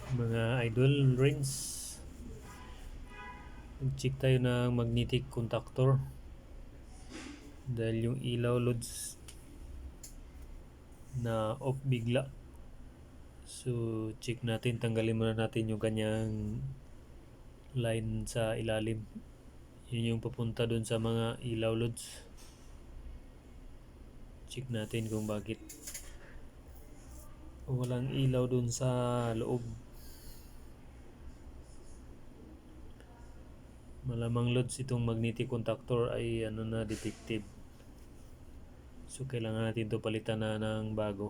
Mga idol rings, check tayo ng magnetic contactor dahil yung ilaw loads na off bigla. So check natin, tanggalin muna natin yung kanyang line sa ilalim. Yun yung papunta dun sa mga ilaw loads. Check natin kung bakit walang ilaw dun sa loob. Malamang loads itong magnetic contactor ay defective. So kailangan natin ito palitan na ng bago.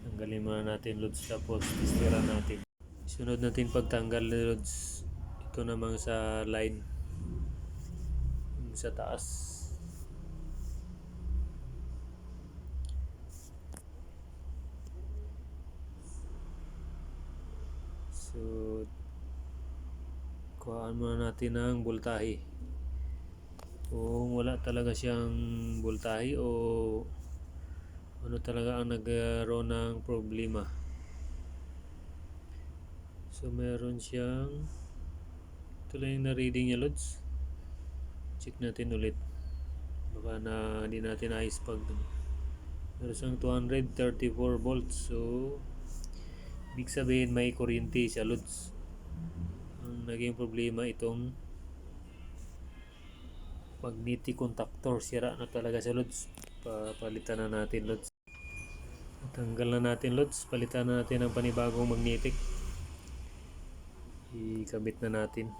Tanggalin muna natin loads, tapos testera natin. Sunod natin pagtanggal loads, ito namang sa line sa taas. So kuhaan muna natin ng voltahe. Kung wala talaga siyang voltahe o ano talaga ang nagkaroon ng problema. So meron siyang, ito lang yung na-reading niya loads. Check natin ulit, baka na hindi natin ayos pag meron siyang 234 volts. So ibig sabihin may kuryente siya loads. Ang naging problema itong magnetic contactor, sira na talaga siya loads. Papalitan na natin loads. Tanggal na natin loads, palitan na natin ang panibagong magnetic. Ikabit na natin.